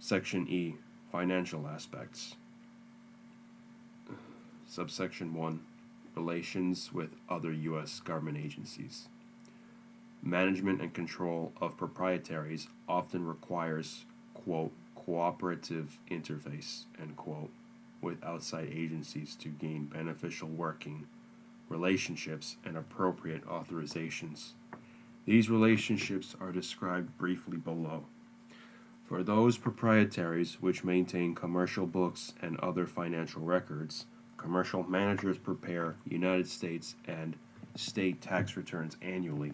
Section E. Financial aspects. Subsection 1. Relations with other U.S. government agencies. Management and control of proprietaries often requires, quote, cooperative interface, end quote, with outside agencies to gain beneficial working relationships and appropriate authorizations. These relationships are described briefly below. For those proprietaries which maintain commercial books and other financial records, commercial managers prepare United States and state tax returns annually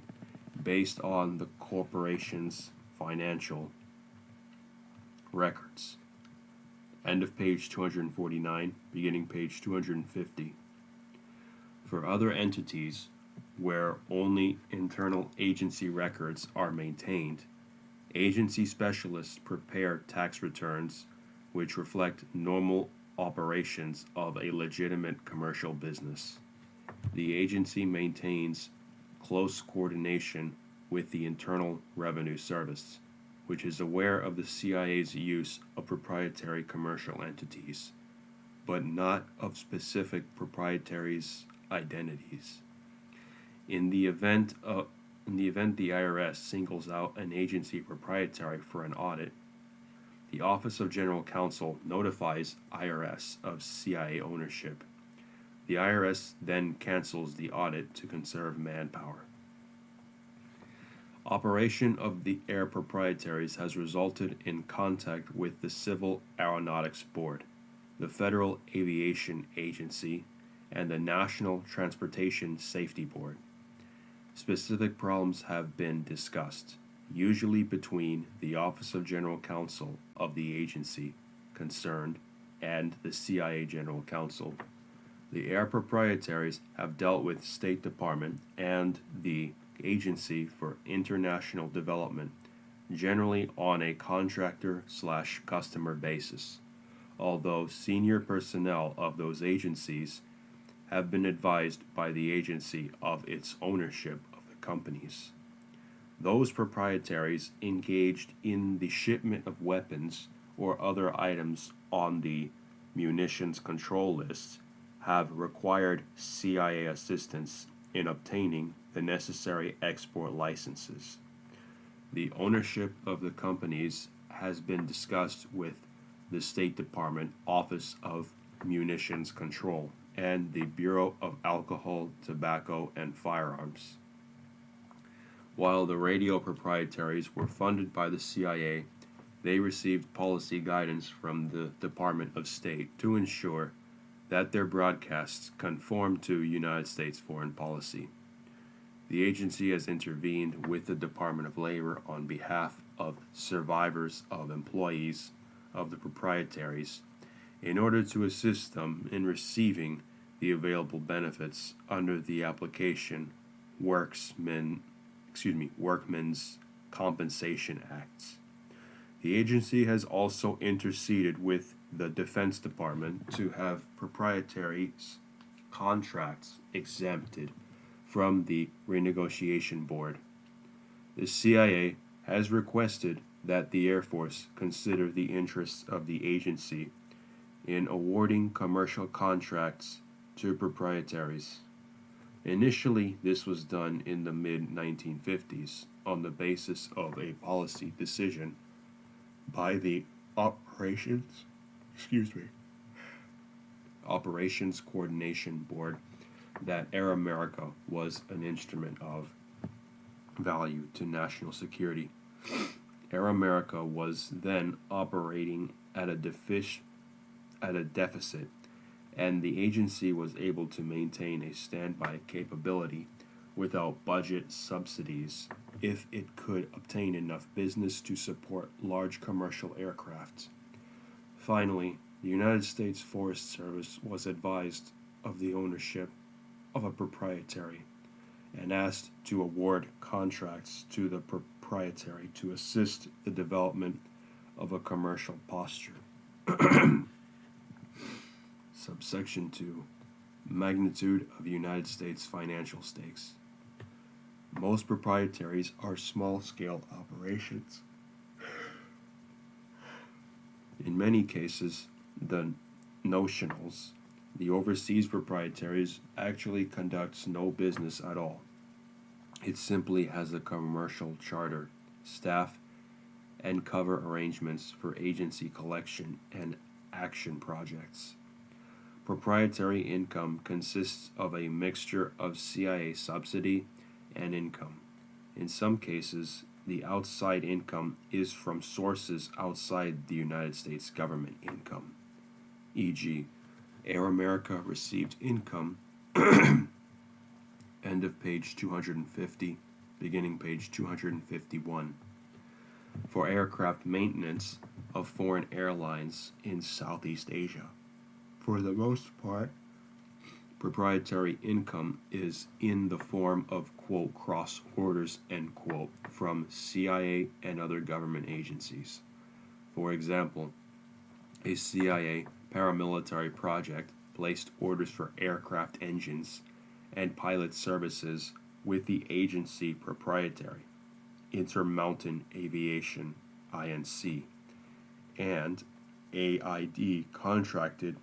based on the corporation's financial records. End of page 249, beginning page 250. For other entities where only internal agency records are maintained, agency specialists prepare tax returns which reflect normal operations of a legitimate commercial business. The agency maintains close coordination with the Internal Revenue Service, which is aware of the CIA's use of proprietary commercial entities, but not of specific proprietaries' identities. In the event the IRS singles out an agency proprietary for an audit, the Office of General Counsel notifies IRS of CIA ownership. The IRS then cancels the audit to conserve manpower. Operation of the air proprietaries has resulted in contact with the Civil Aeronautics Board, the Federal Aviation Agency, and the National Transportation Safety Board. Specific problems have been discussed, usually between the Office of General Counsel of the agency concerned and the CIA General Counsel. The air proprietaries have dealt with State Department and the Agency for International Development, generally on a contractor/customer basis, although senior personnel of those agencies have been advised by the agency of its ownership of the companies. Those proprietaries engaged in the shipment of weapons or other items on the munitions control list have required CIA assistance in obtaining the necessary export licenses. The ownership of the companies has been discussed with the State Department Office of Munitions Control and the Bureau of Alcohol, Tobacco, and Firearms. While the radio proprietaries were funded by the CIA, they received policy guidance from the Department of State to ensure that their broadcasts conform to United States foreign policy. The agency has intervened with the Department of Labor on behalf of survivors of employees of the proprietaries in order to assist them in receiving the available benefits under the application Workmen's Compensation Acts. The agency has also interceded with the Defense Department to have proprietaries' contracts exempted from the renegotiation board. The CIA has requested that the Air Force consider the interests of the agency in awarding commercial contracts to proprietaries. Initially, this was done in the mid-1950s on the basis of a policy decision by the Operations Coordination Board that Air America was an instrument of value to national security. Air America was then operating at a deficit, and the agency was able to maintain a standby capability without budget subsidies if it could obtain enough business to support large commercial aircraft. Finally, the United States Forest Service was advised of the ownership of a proprietary and asked to award contracts to the proprietary to assist the development of a commercial posture. Subsection 2. Magnitude of United States financial stakes. Most proprietaries are small-scale operations. In many cases, the notionals, the overseas proprietaries, actually conducts no business at all. It simply has a commercial charter, staff, and cover arrangements for agency collection and action projects. Proprietary income consists of a mixture of CIA subsidy and income. In some cases, the outside income is from sources outside the United States government income. E.g., Air America received income, end of page 250, beginning page 251, for aircraft maintenance of foreign airlines in Southeast Asia. For the most part, proprietary income is in the form of, quote, cross orders, end quote, from CIA and other government agencies. For example, a CIA paramilitary project placed orders for aircraft engines and pilot services with the agency proprietary, Intermountain Aviation, INC, and AID contracted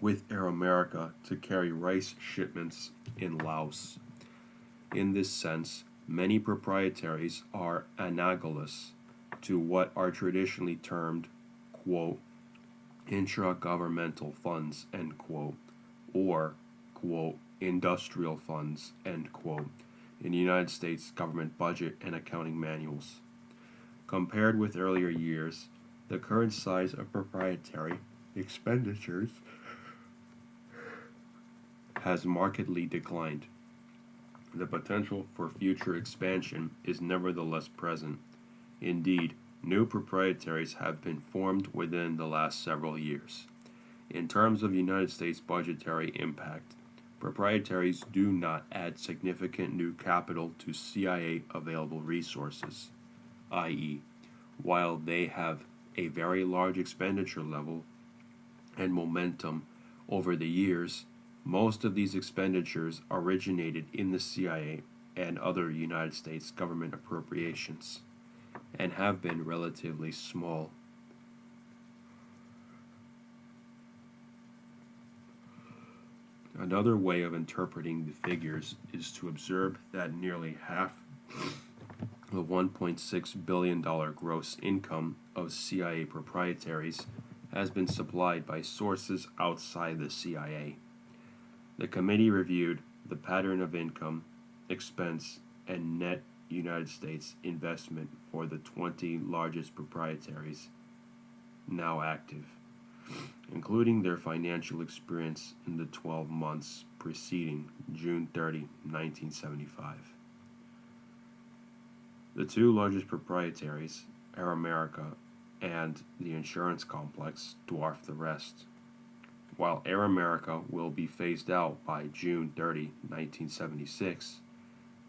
with Air America to carry rice shipments in Laos. In this sense, many proprietaries are analogous to what are traditionally termed, quote, intra-governmental funds, end quote, or, quote, industrial funds, end quote, in the United States government budget and accounting manuals. Compared with earlier years, the current size of proprietary expenditures has markedly declined. The potential for future expansion is nevertheless present. Indeed, new proprietaries have been formed within the last several years. In terms of United States budgetary impact, proprietaries do not add significant new capital to CIA available resources, i.e., while they have a very large expenditure level and momentum over the years, most of these expenditures originated in the CIA and other United States government appropriations and have been relatively small. Another way of interpreting the figures is to observe that nearly half the $1.6 billion gross income of CIA proprietaries has been supplied by sources outside the CIA. The committee reviewed the pattern of income, expense, and net United States investment for the 20 largest proprietaries now active, including their financial experience in the 12 months preceding June 30, 1975. The two largest proprietaries, Air America and the insurance complex, dwarf the rest. While Air America will be phased out by June 30, 1976,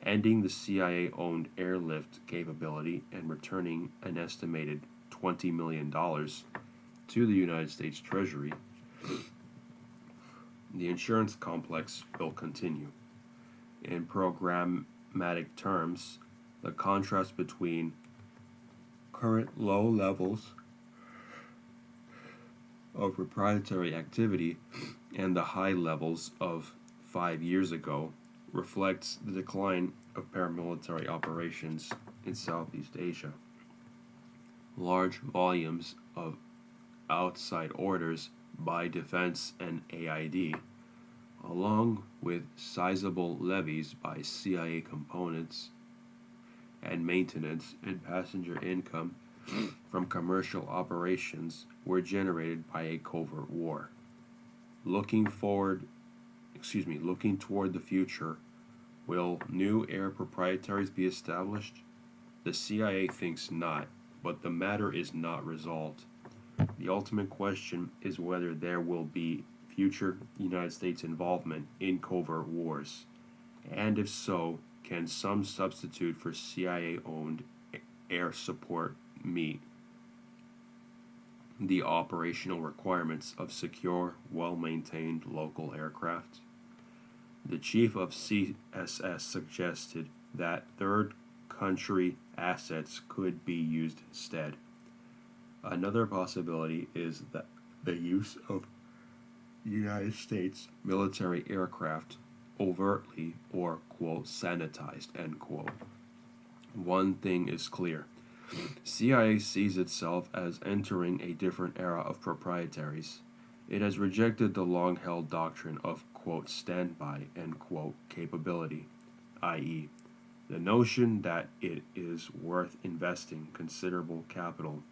ending the CIA-owned airlift capability and returning an estimated $20 million to the United States Treasury, the insurance complex will continue. In programmatic terms, the contrast between current low levels of proprietary activity and the high levels of 5 years ago reflects the decline of paramilitary operations in Southeast Asia. Large volumes of outside orders by defense and AID, along with sizable levies by CIA components and maintenance and passenger income from commercial operations, were generated by a covert war. Looking toward the future, will new air proprietaries be established? The CIA thinks not, but the matter is not resolved. The ultimate question is whether there will be future United States involvement in covert wars, and if so, can some substitute for CIA-owned air support meet the operational requirements of secure, well-maintained local aircraft? The chief of CSS suggested that third country assets could be used instead. Another possibility is that the use of United States military aircraft overtly or, quote, sanitized, end quote. One thing is clear. CIA sees itself as entering a different era of proprietaries. It has rejected the long-held doctrine of, quote, standby, end quote, capability, i.e., the notion that it is worth investing considerable capital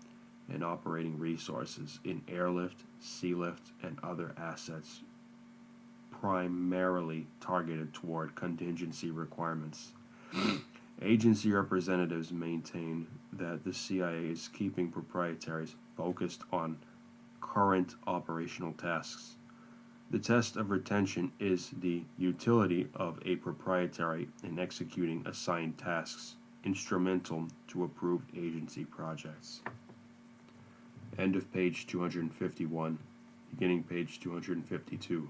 and operating resources in airlift, sealift, and other assets primarily targeted toward contingency requirements. Agency representatives maintain that the CIA is keeping proprietaries focused on current operational tasks. The test of retention is the utility of a proprietary in executing assigned tasks, instrumental to approved agency projects. End of page 251, beginning page 252.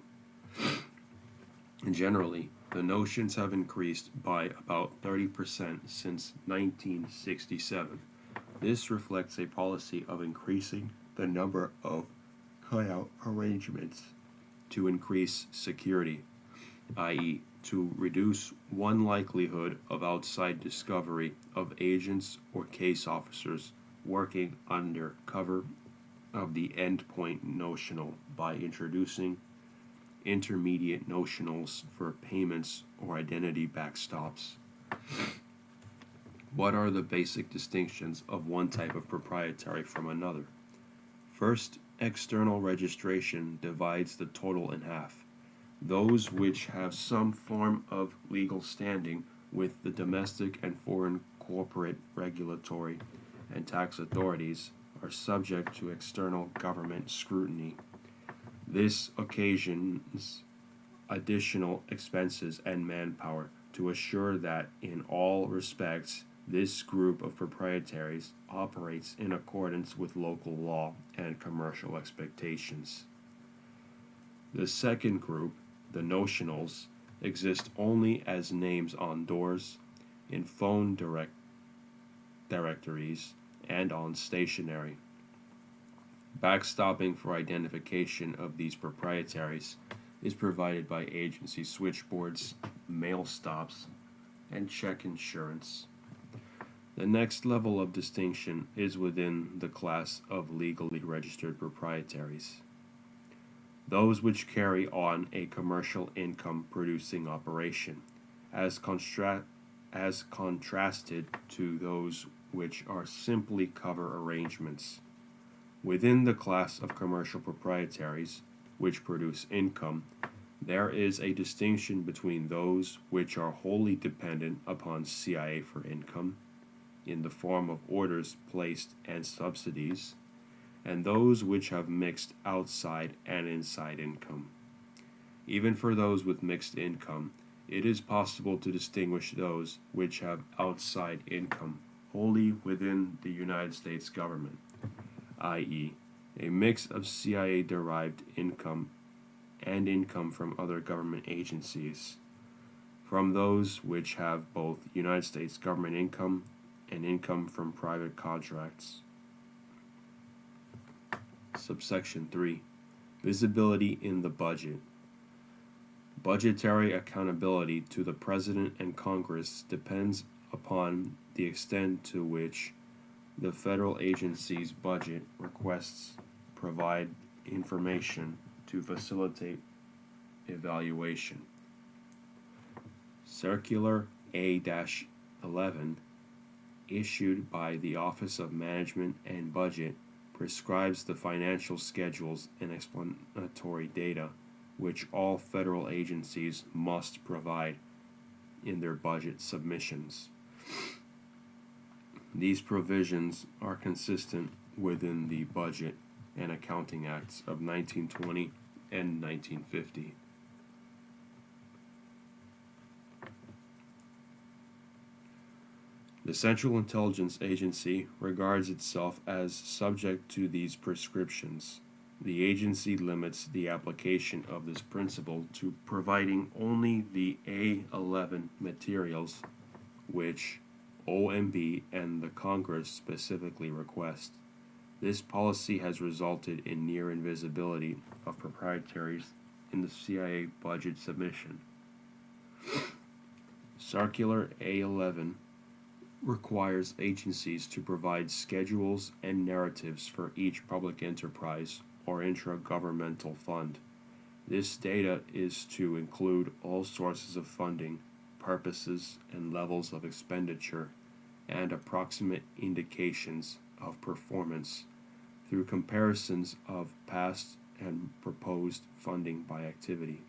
Generally, the notions have increased by about 30% since 1967. This reflects a policy of increasing the number of cutout arrangements to increase security, i.e., to reduce one likelihood of outside discovery of agents or case officers working under cover of the endpoint notional by introducing intermediate notionals for payments or identity backstops. What are the basic distinctions of one type of proprietary from another? First, external registration divides the total in half. Those which have some form of legal standing with the domestic and foreign corporate regulatory and tax authorities are subject to external government scrutiny. This occasions additional expenses and manpower to assure that in all respects this group of proprietaries operates in accordance with local law and commercial expectations. The second group, the notionals, exist only as names on doors, in phone directories, and on stationery. Backstopping for identification of these proprietaries is provided by agency switchboards, mail stops, and check insurance. The next level of distinction is within the class of legally registered proprietaries. Those which carry on a commercial income producing operation, as contrasted to those which are simply cover arrangements. Within the class of commercial proprietaries, which produce income, there is a distinction between those which are wholly dependent upon CIA for income, in the form of orders placed and subsidies, and those which have mixed outside and inside income. Even for those with mixed income, it is possible to distinguish those which have outside income wholly within the United States government, i.e., a mix of CIA-derived income and income from other government agencies, from those which have both United States government income and income from private contracts. Subsection 3. Visibility in the budget. Budgetary accountability to the President and Congress depends upon the extent to which the federal agency's budget requests provide information to facilitate evaluation. Circular A-11, issued by the Office of Management and Budget, prescribes the financial schedules and explanatory data which all federal agencies must provide in their budget submissions. These provisions are consistent within the Budget and Accounting Acts of 1920 and 1950. The Central Intelligence Agency regards itself as subject to these prescriptions. The agency limits the application of this principle to providing only the A-11 materials which OMB and the Congress specifically request. This policy has resulted in near invisibility of proprietaries in the CIA budget submission. Circular A11 requires agencies to provide schedules and narratives for each public enterprise or intra-governmental fund. This data is to include all sources of funding, purposes, and levels of expenditure, and approximate indications of performance through comparisons of past and proposed funding by activity.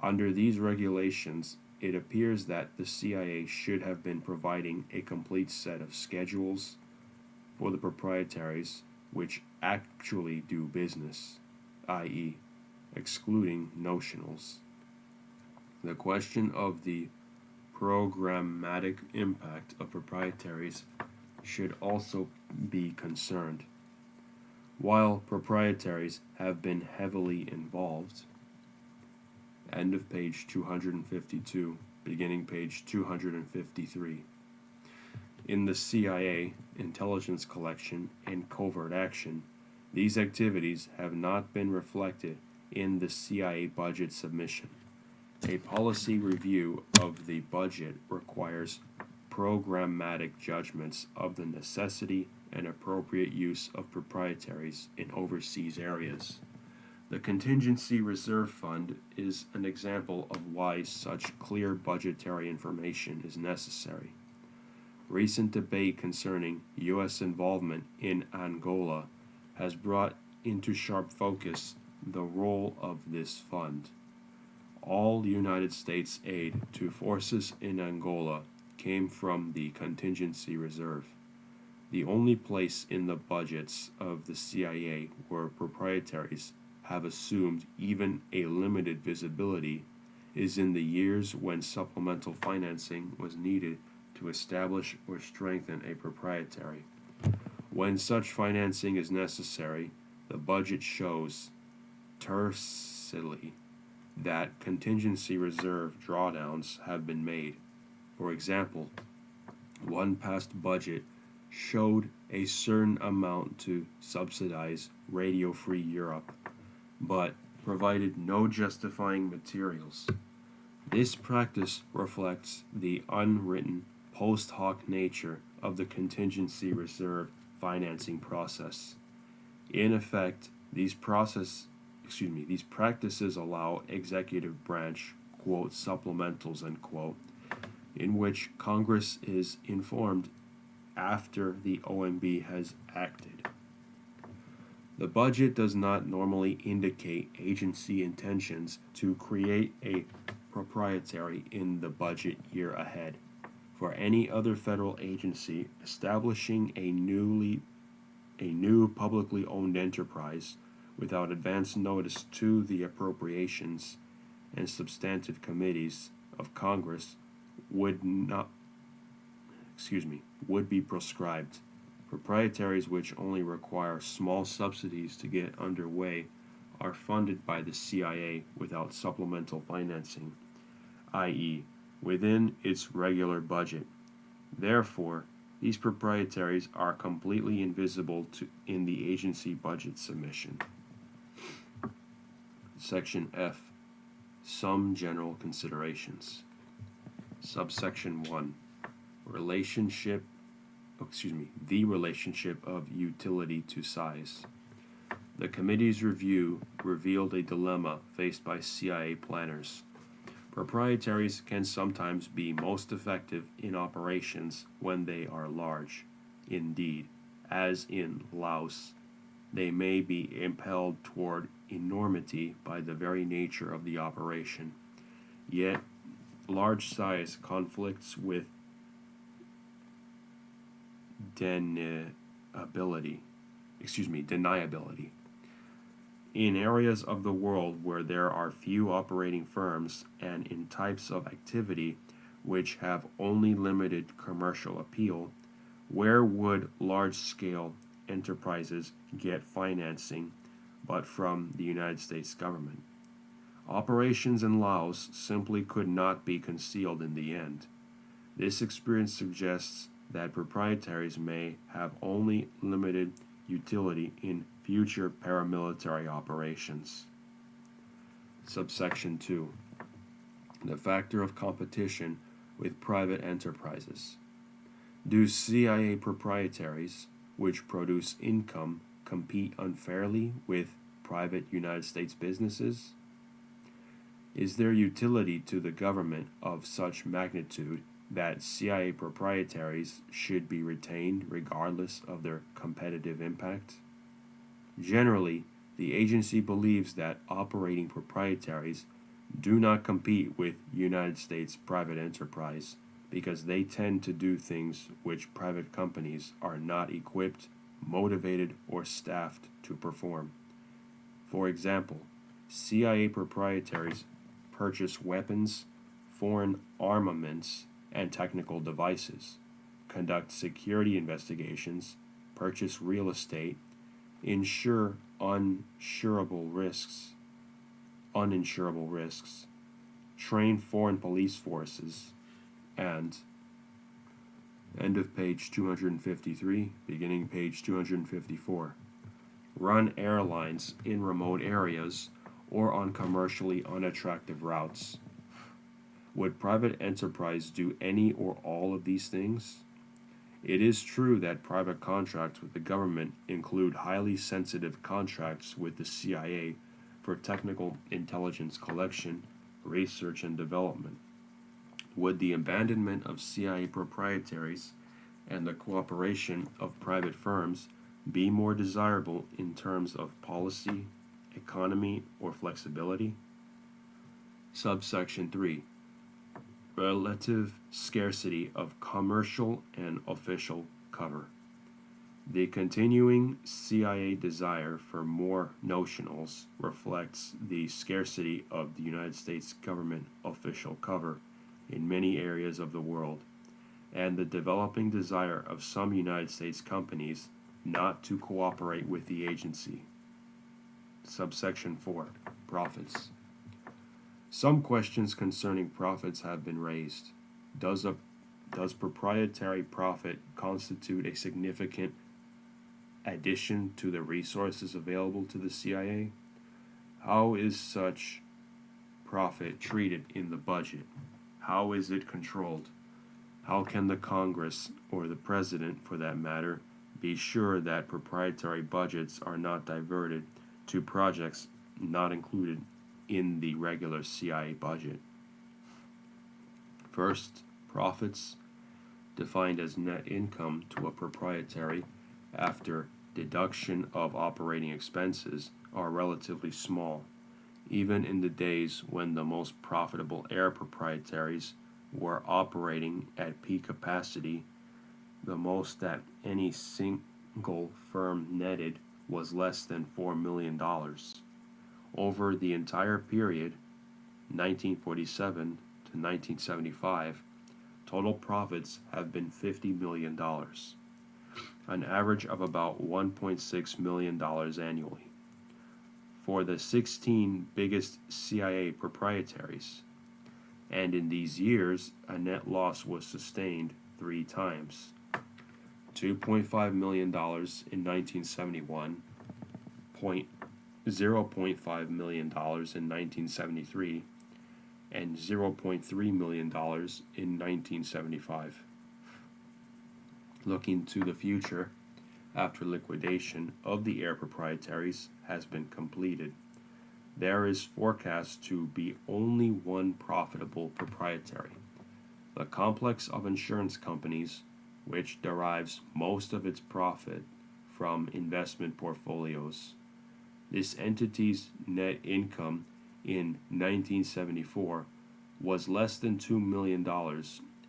Under these regulations, it appears that the CIA should have been providing a complete set of schedules for the proprietaries which actually do business, i.e., excluding notionals. The question of the programmatic impact of proprietaries should also be concerned. While proprietaries have been heavily involved, end of page 252, beginning page 253. In the CIA intelligence collection and covert action, these activities have not been reflected in the CIA budget submission. A policy review of the budget requires programmatic judgments of the necessity and appropriate use of proprietaries in overseas areas. The Contingency Reserve Fund is an example of why such clear budgetary information is necessary. Recent debate concerning U.S. involvement in Angola has brought into sharp focus the role of this fund. All United States aid to forces in Angola came from the Contingency Reserve. The only place in the budgets of the CIA where proprietaries have assumed even a limited visibility is in the years when supplemental financing was needed to establish or strengthen a proprietary. When such financing is necessary, the budget shows tersely that contingency reserve drawdowns have been made. For example, one past budget showed a certain amount to subsidize Radio Free Europe, but provided no justifying materials. This practice reflects the unwritten post hoc nature of the contingency reserve financing process. In effect, these practices allow executive branch, quote, supplementals, end quote, in which Congress is informed after the OMB has acted. The budget does not normally indicate agency intentions to create a proprietary in the budget year ahead. For any other federal agency establishing a new publicly owned enterprise without advance notice to the appropriations and substantive committees of Congress would be proscribed. Proprietaries which only require small subsidies to get underway are funded by the CIA without supplemental financing, i.e., within its regular budget. Therefore, these proprietaries are completely invisible in the agency budget submission. Section F. Some general considerations. Subsection 1. The relationship of utility to size. The committee's review revealed a dilemma faced by CIA planners. Proprietaries can sometimes be most effective in operations when they are large. Indeed, as in Laos, they may be impelled toward enormity by the very nature of the operation. Yet, large size conflicts with deniability. In areas of the world where there are few operating firms and in types of activity which have only limited commercial appeal, where would large-scale enterprises get financing but from the United States government? Operations in Laos simply could not be concealed in the end. This experience suggests that proprietaries may have only limited utility in future paramilitary operations. Subsection 2. The factor of competition with private enterprises. Do CIA proprietaries, which produce income, compete unfairly with private United States businesses? Is there utility to the government of such magnitude that CIA proprietaries should be retained regardless of their competitive impact? Generally, the agency believes that operating proprietaries do not compete with United States private enterprise because they tend to do things which private companies are not equipped, motivated, or staffed to perform. For example, CIA proprietaries purchase weapons, foreign armaments, and technical devices, conduct security investigations, purchase real estate, insure uninsurable risks, train foreign police forces, and end of page 253, beginning page 254. Run airlines in remote areas or on commercially unattractive routes. Would private enterprise do any or all of these things? It is true that private contracts with the government include highly sensitive contracts with the CIA for technical intelligence collection, research, and development. Would the abandonment of CIA proprietaries and the cooperation of private firms be more desirable in terms of policy, economy, or flexibility? Subsection 3. Relative scarcity of commercial and official cover. The continuing CIA desire for more notionals reflects the scarcity of the United States government official cover in many areas of the world, and the developing desire of some United States companies not to cooperate with the agency. Subsection 4. Profits. Some questions concerning profits have been raised. Does proprietary profit constitute a significant addition to the resources available to the CIA? How is such profit treated in the budget? How is it controlled? How can the Congress, or the President for that matter, be sure that proprietary budgets are not diverted to projects not included in the regular CIA budget? First, profits, defined as net income to a proprietary after deduction of operating expenses, are relatively small, even in the days when the most profitable air proprietaries were operating at peak capacity. The most that any single firm netted was less than $4 million. Over the entire period, 1947 to 1975, total profits have been $50 million, an average of about $1.6 million annually. For the 16 biggest CIA proprietaries, and in these years, a net loss was sustained 3 times. $2.5 million in 1971, $0.5 million in 1973, and $0.3 million in 1975. Looking to the future, after liquidation of the air proprietaries has been completed, there is forecast to be only one profitable proprietary, the complex of insurance companies, which derives most of its profit from investment portfolios. This entity's net income in 1974 was less than $2 million,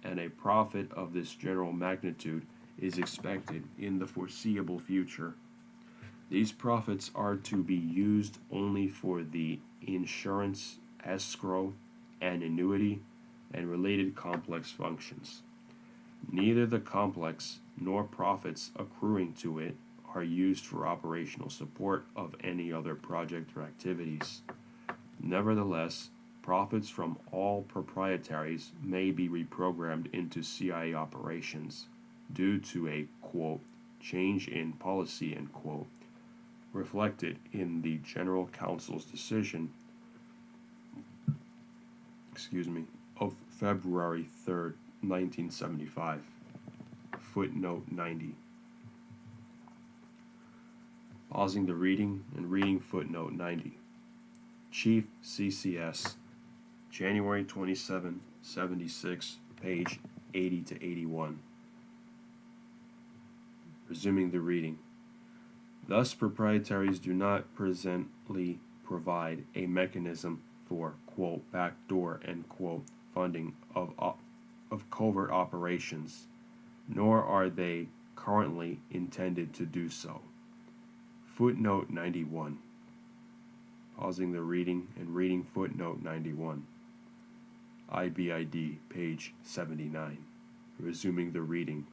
and a profit of this general magnitude is expected in the foreseeable future. These profits are to be used only for the insurance, escrow, and annuity and related complex functions. Neither the complex nor profits accruing to it are used for operational support of any other project or activities. Nevertheless, profits from all proprietaries may be reprogrammed into CIA operations due to a, quote, change in policy, end quote, reflected in the General Counsel's decision, of February 3rd, 1975. Footnote 90. Pausing the reading and reading footnote 90. Chief CCS, January 27, 76, page 80 to 81. Resuming the reading. Thus, proprietaries do not presently provide a mechanism for, quote, backdoor, end quote, funding of covert operations, nor are they currently intended to do so. Footnote 91. Pausing the reading and reading footnote 91. IBID, page 79. Resuming the reading.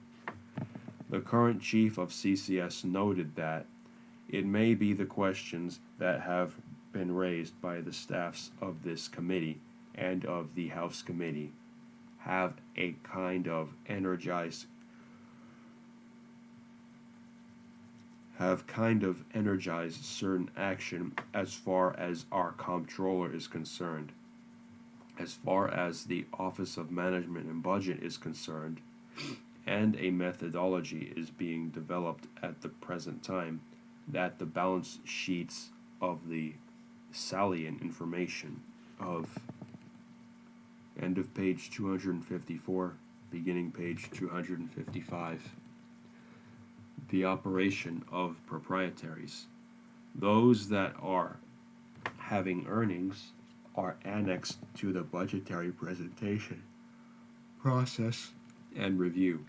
The current chief of CCS noted that it may be the questions that have been raised by the staffs of this committee and of the House Committee have kind of energized certain action as far as our comptroller is concerned. As far as the Office of Management and Budget is concerned, and a methodology is being developed at the present time that the balance sheets of the salient information of end of page 254, beginning page 255. The operation of proprietaries. Those that are having earnings are annexed to the budgetary presentation process and review,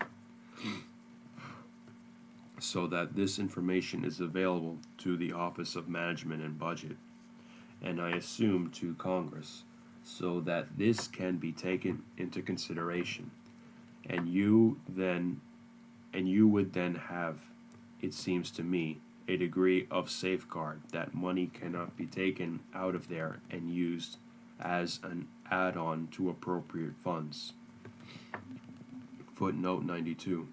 so that this information is available to the Office of Management and Budget, and I assume to Congress, so that this can be taken into consideration, and you would then have, it seems to me, a degree of safeguard that money cannot be taken out of there and used as an add-on to appropriate funds. Footnote 92.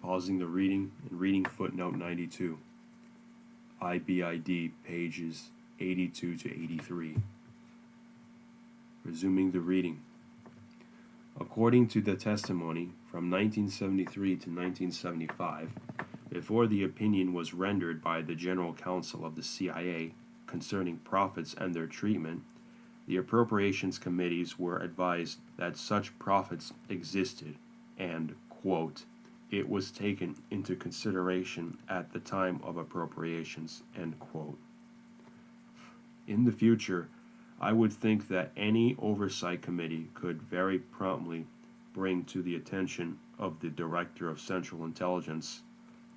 Pausing the reading and reading footnote 92. IBID, pages 82 to 83. Resuming the reading. According to the testimony from 1973 to 1975, before the opinion was rendered by the General Counsel of the CIA concerning profits and their treatment, the appropriations committees were advised that such profits existed and, quote, it was taken into consideration at the time of appropriations, end quote. In the future, I would think that any oversight committee could very promptly bring to the attention of the Director of Central Intelligence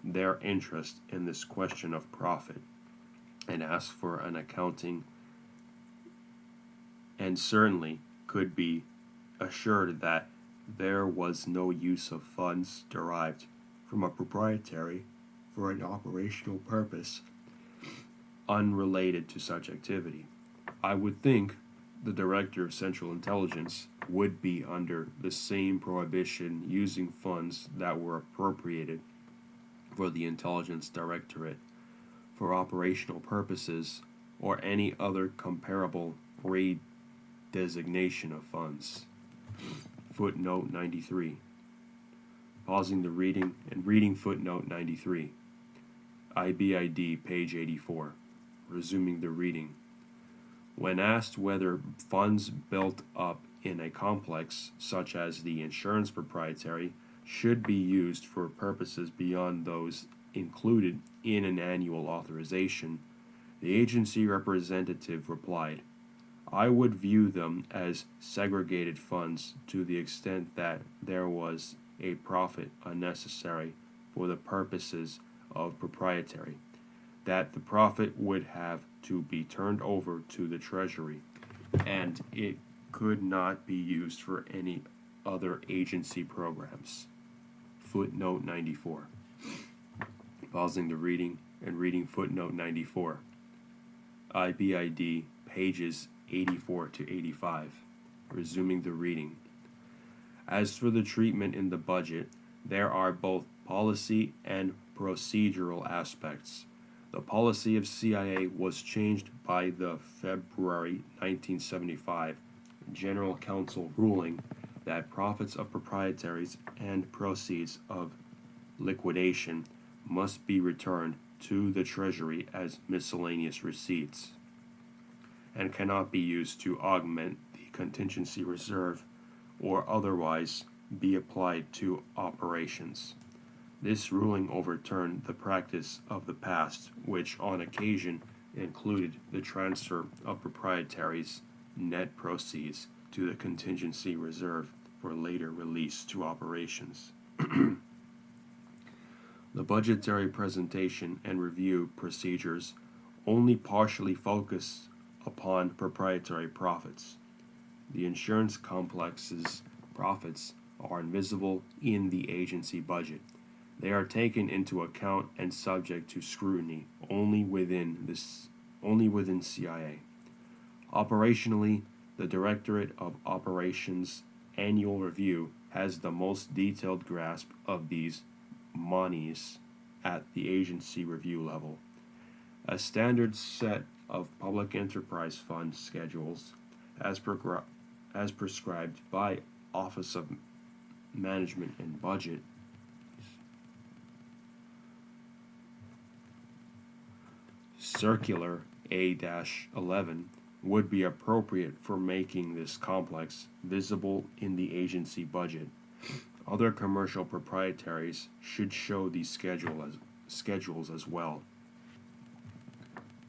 their interest in this question of profit and ask for an accounting, and certainly could be assured that there was no use of funds derived from a proprietary for an operational purpose unrelated to such activity. I would think the Director of Central Intelligence would be under the same prohibition using funds that were appropriated for the Intelligence Directorate for operational purposes or any other comparable redesignation of funds. Footnote 93. Pausing the reading and reading footnote 93. IBID, page 84. Resuming the reading. When asked whether funds built up in a complex, such as the insurance proprietary, should be used for purposes beyond those included in an annual authorization, the agency representative replied, I would view them as segregated funds to the extent that there was a profit unnecessary for the purposes of proprietary, that the profit would have to be turned over to the Treasury, and it could not be used for any other agency programs. Footnote 94. Pausing the reading and reading footnote 94. IBID, pages 84 to 85. Resuming the reading. As for the treatment in the budget, there are both policy and procedural aspects. The policy of CIA was changed by the February 1975 General Council ruling that profits of proprietaries and proceeds of liquidation must be returned to the Treasury as miscellaneous receipts and cannot be used to augment the contingency reserve or otherwise be applied to operations. This ruling overturned the practice of the past, which on occasion included the transfer of proprietaries' net proceeds to the contingency reserve for later release to operations. The budgetary presentation and review procedures only partially focus upon proprietary profits. The insurance complex's profits are invisible in the agency budget. They are taken into account and subject to scrutiny only within CIA. Operationally, the Directorate of Operations annual review has the most detailed grasp of these monies at the agency review level. A standard set of public enterprise fund schedules, as prescribed by Office of Management and Budget, Circular A-11, would be appropriate for making this complex visible in the agency budget. Other commercial proprietaries should show these schedules as well.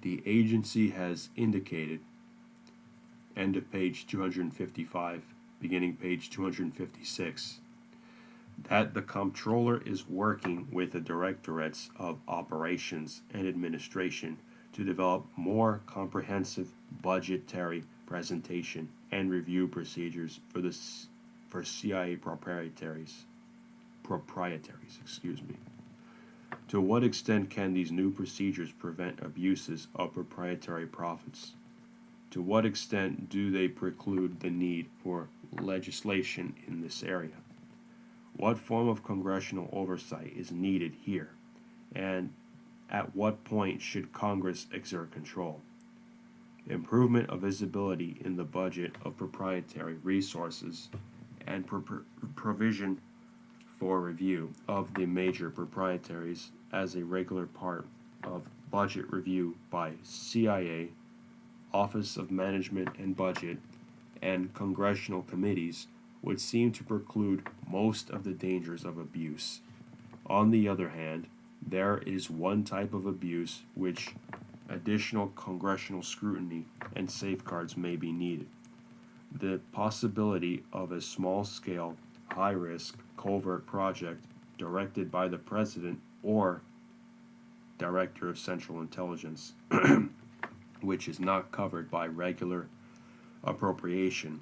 The agency has indicated, end of page 255, beginning page 256, that the comptroller is working with the directorates of operations and administration to develop more comprehensive budgetary presentation and review procedures for CIA proprietaries. To what extent can these new procedures prevent abuses of proprietary profits? To what extent do they preclude the need for legislation in this area? What form of congressional oversight is needed here? And at what point should Congress exert control? Improvement of visibility in the budget of proprietary resources and provision for review of the major proprietaries as a regular part of budget review by CIA, Office of Management and Budget, and congressional committees would seem to preclude most of the dangers of abuse. On the other hand, there is one type of abuse which additional congressional scrutiny and safeguards may be needed. The possibility of a small-scale, high-risk, covert project directed by the President or Director of Central Intelligence, which is not covered by regular appropriation,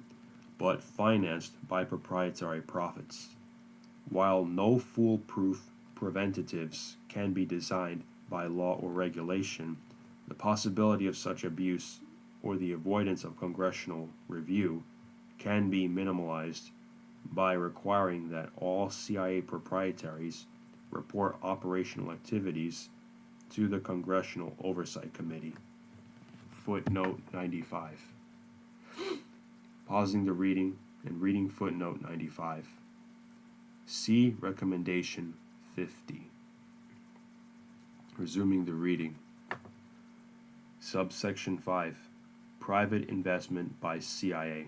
but financed by proprietary profits. While no foolproof preventatives can be designed by law or regulation, the possibility of such abuse or the avoidance of congressional review can be minimalized by requiring that all CIA proprietaries report operational activities to the Congressional Oversight Committee. Footnote 95. Pausing the reading and reading footnote 95. See Recommendation 50. Resuming the reading. Subsection 5. Private investment by CIA.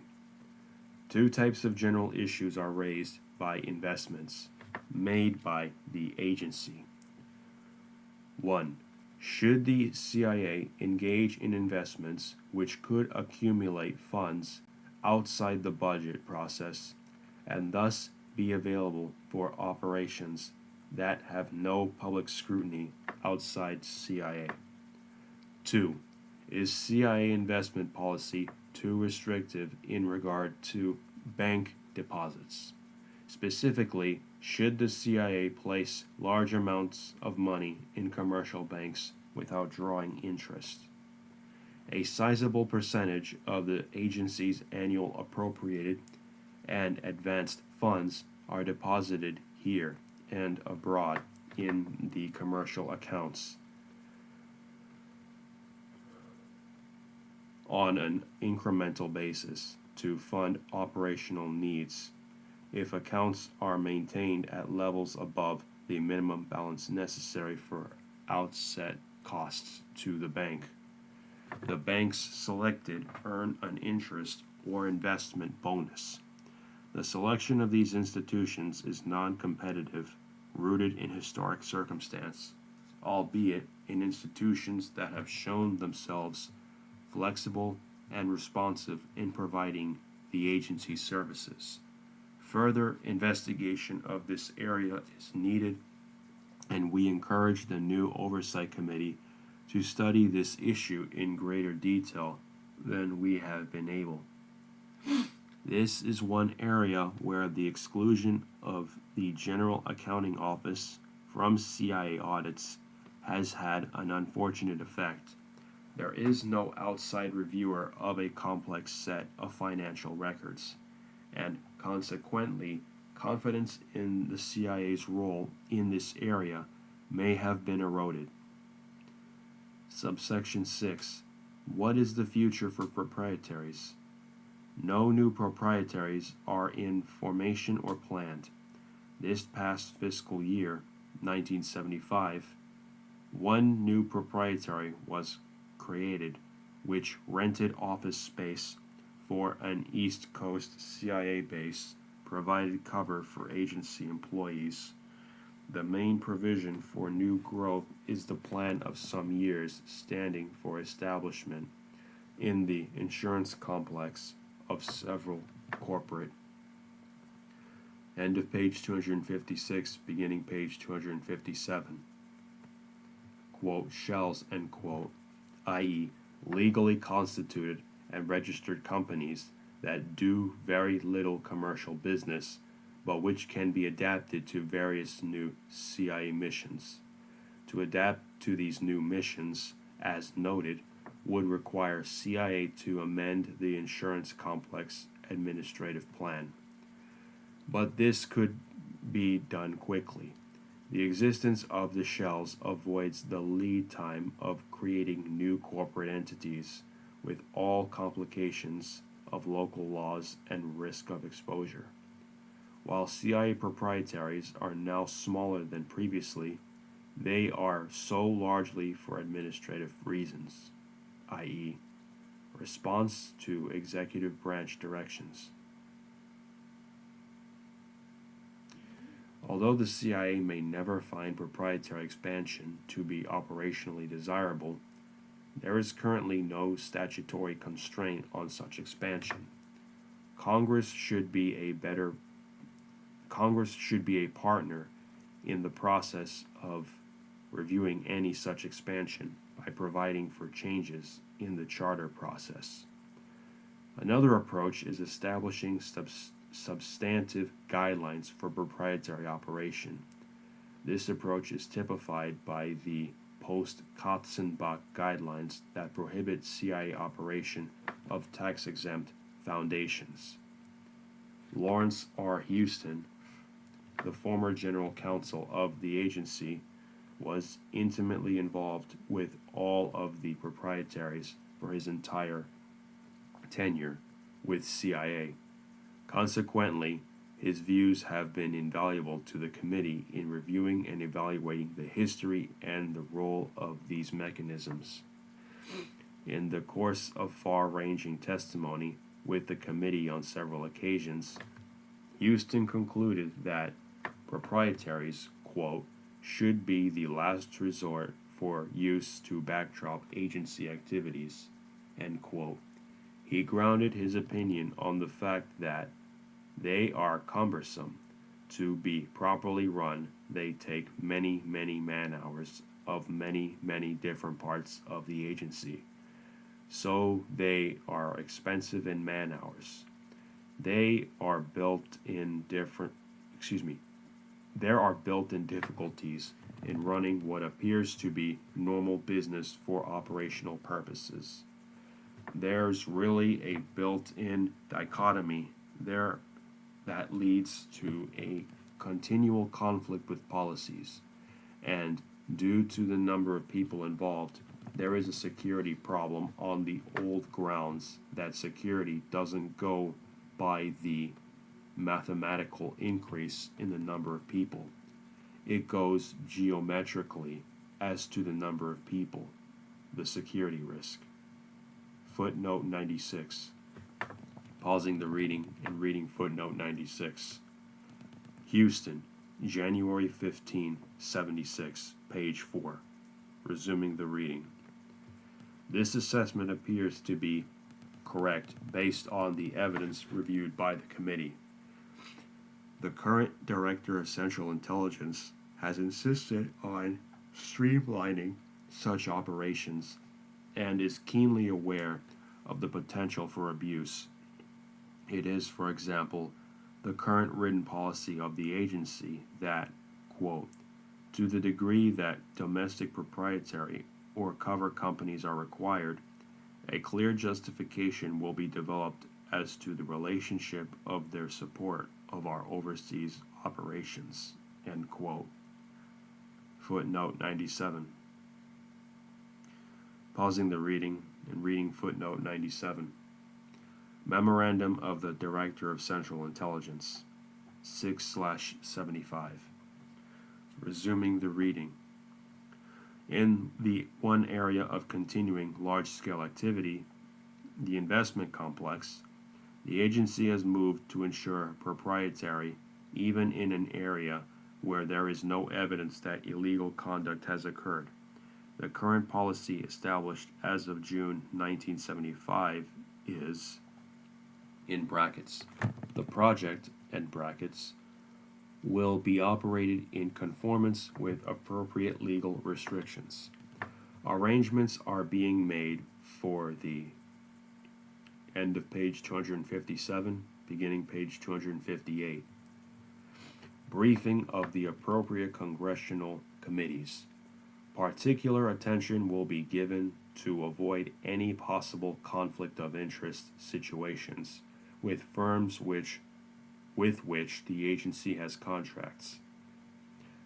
Two types of general issues are raised by investments made by the agency. 1. Should the CIA engage in investments which could accumulate funds outside the budget process and thus be available for operations that have no public scrutiny outside CIA? 2. Is CIA investment policy too restrictive in regard to bank deposits? Specifically, should the CIA place large amounts of money in commercial banks without drawing interest? A sizable percentage of the agency's annual appropriated and advanced funds are deposited here and abroad in the commercial accounts on an incremental basis to fund operational needs. If accounts are maintained at levels above the minimum balance necessary for outset costs to the banks selected earn an interest or investment bonus. The selection of these institutions is non-competitive, rooted in historic circumstance, albeit in institutions that have shown themselves flexible and responsive in providing the agency's services. Further investigation of this area is needed, and we encourage the new Oversight Committee to study this issue in greater detail than we have been able. This is one area where the exclusion of the General Accounting Office from CIA audits has had an unfortunate effect. There is no outside reviewer of a complex set of financial records, and consequently, confidence in the CIA's role in this area may have been eroded. Subsection 6. What is the future for proprietaries? No new proprietaries are in formation or planned. This past fiscal year, 1975, one new proprietary was created, which rented office space for an East Coast CIA base, provided cover for agency employees. The main provision for new growth is the plan of some years standing for establishment in the insurance complex of several corporate. End of page 256, beginning page 257. Quote, shells, end quote, i.e., legally constituted and registered companies that do very little commercial business, but which can be adapted to various new CIA missions. To adapt to these new missions, as noted, would require CIA to amend the insurance complex administrative plan. But this could be done quickly. The existence of the shells avoids the lead time of creating new corporate entities with all complications of local laws and risk of exposure. While CIA proprietaries are now smaller than previously, they are so largely for administrative reasons, i.e., response to executive branch directions. Although the CIA may never find proprietary expansion to be operationally desirable, there is currently no statutory constraint on such expansion. Congress should be a partner in the process of reviewing any such expansion by providing for changes in the charter process. Another approach is establishing substantive guidelines for proprietary operation. This approach is typified by the post-Katzenbach guidelines that prohibit CIA operation of tax-exempt foundations. Lawrence R. Houston, the former general counsel of the agency, was intimately involved with all of the proprietaries for his entire tenure with CIA. Consequently, his views have been invaluable to the committee in reviewing and evaluating the history and the role of these mechanisms. In the course of far-ranging testimony with the committee on several occasions, Houston concluded that proprietaries, quote, should be the last resort for use to backdrop agency activities, end quote. He grounded his opinion on the fact that they are cumbersome. To be properly run, they take many, many man-hours of many, many different parts of the agency. So they are expensive in man-hours. There are built-in difficulties in running what appears to be normal business for operational purposes. There's really a built-in dichotomy there that leads to a continual conflict with policies, and due to the number of people involved, there is a security problem on the old grounds. That security doesn't go by the mathematical increase in the number of people. It goes geometrically as to the number of people, the security risk. Footnote 96. Pausing the reading and reading footnote 96. Houston, January 15, 76, page 4. Resuming the reading. This assessment appears to be correct based on the evidence reviewed by the committee. The current Director of Central Intelligence has insisted on streamlining such operations and is keenly aware of the potential for abuse. It is, for example, the current written policy of the agency that, quote, to the degree that domestic proprietary or cover companies are required, a clear justification will be developed as to the relationship of their support of our overseas operations, end quote. Footnote 97. Pausing the reading and reading footnote 97. Memorandum of the Director of Central Intelligence, 6/75. Resuming the reading. In the one area of continuing large-scale activity, the investment complex, the agency has moved to ensure proprietary even in an area where there is no evidence that illegal conduct has occurred. The current policy established as of June 1975 is, in brackets, the project, end brackets, will be operated in conformance with appropriate legal restrictions. Arrangements are being made for the end of page 257, beginning page 258. Briefing of the appropriate congressional committees. Particular attention will be given to avoid any possible conflict of interest situations with firms with which the agency has contracts.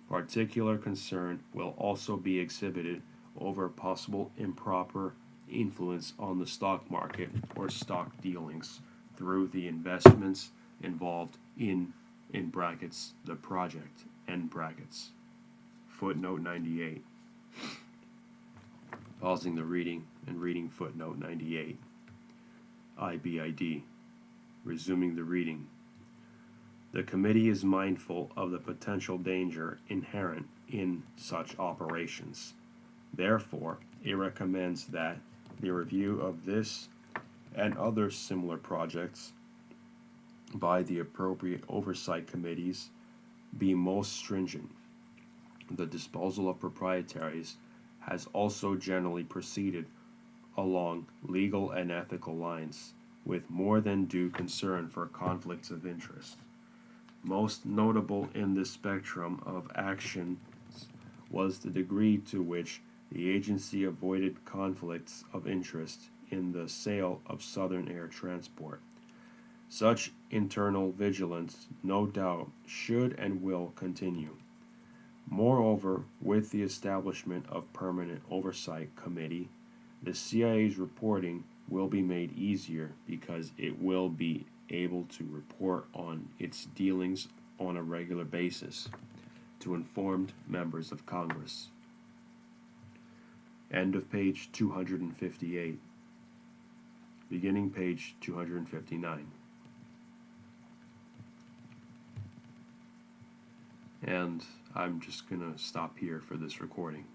Particular concern will also be exhibited over possible improper influence on the stock market or stock dealings through the investments involved in brackets, the project, end brackets. Footnote 98. Pausing the reading and reading footnote 98. IBID. Resuming the reading. The committee is mindful of the potential danger inherent in such operations. Therefore, it recommends that the review of this and other similar projects by the appropriate oversight committees be most stringent. The disposal of proprietaries has also generally proceeded along legal and ethical lines, with more than due concern for conflicts of interest. Most notable in this spectrum of action was the degree to which the agency avoided conflicts of interest in the sale of Southern Air Transport. Such internal vigilance, no doubt, should and will continue. Moreover, with the establishment of permanent oversight committee, the CIA's reporting will be made easier because it will be able to report on its dealings on a regular basis to informed members of Congress. End of page 258. Beginning page 259. And I'm just going to stop here for this recording.